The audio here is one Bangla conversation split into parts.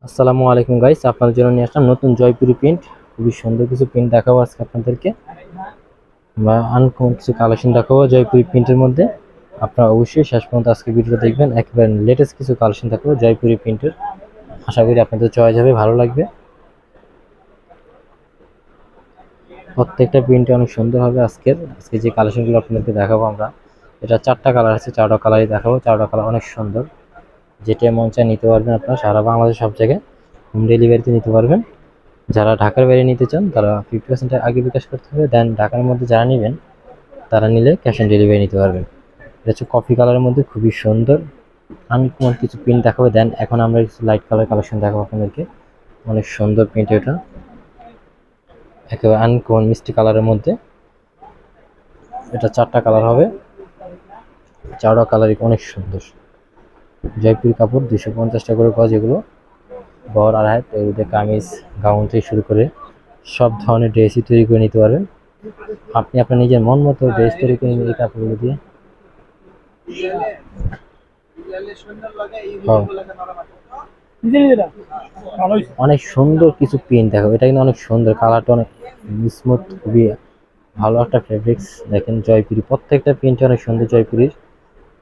আসসালামু আলাইকুম গাইস, আপনাদের জন্য নিয়ে আসলাম নতুন জয়পুরি প্রিন্ট। খুবই সুন্দর কিছু প্রিন্ট দেখাবো আজকে আপনাদেরকে। বা আনকমন কিছু কালেকশন দেখাবো জয়পুরি প্রিন্টের মধ্যে। আপনারা অবশ্যই শেষ পর্যন্ত আজকে ভিডিও দেখবেন। একেবারে লেটেস্ট কিছু কালেকশন দেখাবো জয়পুরি প্রিন্টের। আশা করি আপনাদের চয়েস হবে, ভালো লাগবে। প্রত্যেকটা প্রিন্টে অনেক সুন্দর হবে। আজকে যে কালেকশনগুলো আপনাদেরকে দেখাবো আমরা, এটা 4টা কালার আছে, 4টা কালারই দেখাবো। 4টা কালার অনেক সুন্দর, যেটা মন চায় নিতে পারবেন। আপনারা সারা বাংলাদেশ সব জায়গায় হোম ডেলিভারিতে নিতে পারবেন। যারা ঢাকার বাইরে নিতে চান তারা 50% আগে বিকাশ করতে হবে, দেন ঢাকার মধ্যে যারা নেবেন তারা নিলে ক্যাশ অন ডেলিভারি নিতে পারবেন। এটা হচ্ছে কফি কালারের মধ্যে খুবই সুন্দর। আমি তোমার কিছু প্রিন্ট দেখাবো, দেন এখন আমরা কিছু লাইট কালার কালেকশন দেখাবো আপনাদেরকে। অনেক সুন্দর প্রিন্ট, এটা একেবারে আনকমন মিষ্টি কালারের মধ্যে। এটা 4টা কালার হবে, 4টা কালারই অনেক সুন্দর। জয়পুরি কাপড় 250 টাকা করে গজ। এগুলো বহর আড়াই, এগুলোতে কামিজ গাউন থেকে শুরু করে সব ধরনের ড্রেসই তৈরি করে নিতে পারবেন। আপনি আপনার নিজের মন মতো ড্রেস তৈরি করে নিন এই কাপড়গুলো দিয়ে। অনেক সুন্দর কিছু প্রিন্ট দেখো, এটা কিন্তু অনেক সুন্দর, কালারটা অনেক স্মুথ, খুবই ভালো একটা ফেব্রিক্স। দেখেন জয়পুরি প্রত্যেকটা প্রিন্ট অনেক সুন্দর জয়পুরির।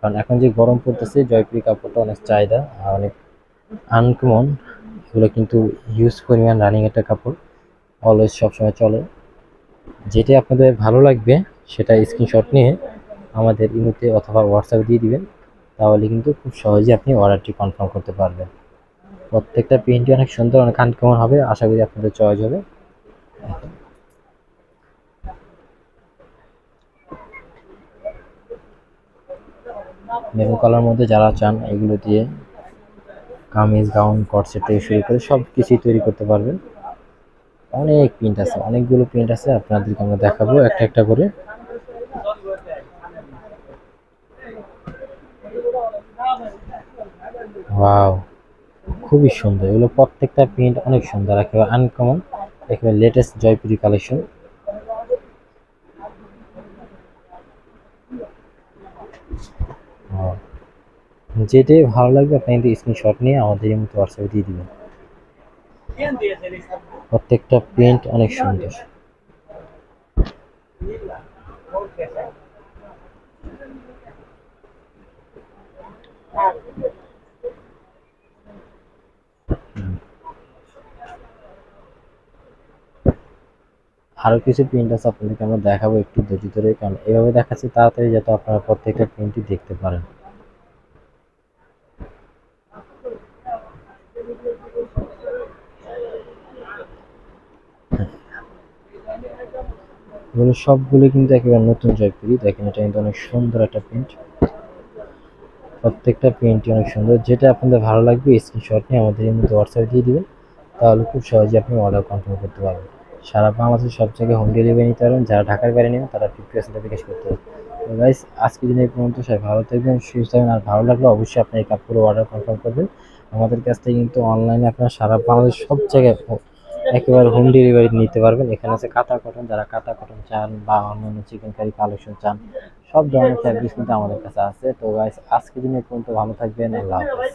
কারণ এখন যে গরম পড়তেছে, জয়পুরি কাপড়টা অনেক চাহিদা আর অনেক আনকমন। এগুলো কিন্তু হিউজ পরিমাণ রানিং একটা কাপড়, অলওয়েজ সবসময় চলে। যেটা আপনাদের ভালো লাগবে সেটা স্ক্রিনশট নিয়ে আমাদের ইমোতে অথবা হোয়াটসঅ্যাপে দিয়ে দিবেন, তাহলে কিন্তু খুব সহজে আপনি অর্ডারটি কনফার্ম করতে পারবেন। প্রত্যেকটা প্রিন্টই অনেক সুন্দর, অনেক আনকমন হবে, আশা করি আপনাদের চয়েস হবে। মেরুন কালার মধ্যে যারা চান এগুলো দিয়ে কামিজ গাউন কটসেট থেকে শুরু করে সব কিছুই তৈরি করতে পারবেন। অনেক প্রিন্ট আছে, অনেকগুলো প্রিন্ট আছে, আপনাদেরকে আমরা দেখাবো একটা একটা করে। ওয়াও, খুবই সুন্দর। এগুলো প্রত্যেকটা প্রিন্ট অনেক সুন্দর, একেবারে আনকমন, একেবারে লেটেস্ট জয়পুরি কালেকশন। যেটাই ভালো লাগবে আপনি কিন্তু স্ক্রিনশট নিয়ে আমাদের এই মতো হোয়াটসঅ্যাপে দিয়ে দিবেন। প্রত্যেকটা প্রিন্ট অনেক সুন্দর। আরো কিছু প্রিন্ট আছে, আপনাদেরকে আমরা দেখাবো একটু ধৈর্য ধরে, কারণ এভাবে দেখাচ্ছি তাড়াতাড়ি যাতে আপনারা প্রত্যেকটা প্রিন্টই দেখতে পারেন। এগুলো সবগুলো কিন্তু একেবারে নতুন জয়পুরি। দেখেন এটা কিন্তু অনেক সুন্দর একটা প্রিন্ট, প্রত্যেকটা প্রিন্টই অনেক সুন্দর। যেটা আপনাদের ভালো লাগবে স্ক্রিনশট নিয়ে আমাদের এই মধ্যে হোয়াটসঅ্যাপে দিয়ে দিবেন, তাহলে খুব সহজে আপনি অর্ডার কনফার্ম করতে পারবেন। সারা বাংলাদেশের সব জায়গায় হোম ডেলিভারি নিতে পারবেন। যারা ঢাকার বাইরে নেবেন তারা 50% বিকাশ করতে হবে। তো গাইস, আজকে দিন এই পর্যন্ত। সবাই ভালো থাকবেন, সুস্থ থাকবেন। আর ভালো লাগলে অবশ্যই আপনি এই কাপড়ে অর্ডার কনফার্ম করবেন। আমাদের কাছ থেকে কিন্তু অনলাইনে আপনারা সারা বাংলাদেশ সব জায়গায় একেবারে হোম ডেলিভারি নিতে পারবেন। এখানে আছে কাঁথা কটন, যারা কাঁথা কটন চান বা অন্যান্য চিকেন কারি কালেকশন চান, সব ধরনের ফ্যাব্রিক্স কিন্তু আমাদের কাছে আছে। তো গাইস, আজকে দিন এই পর্যন্ত। ভালো থাকবেন, আল্লাহ হাফেজ।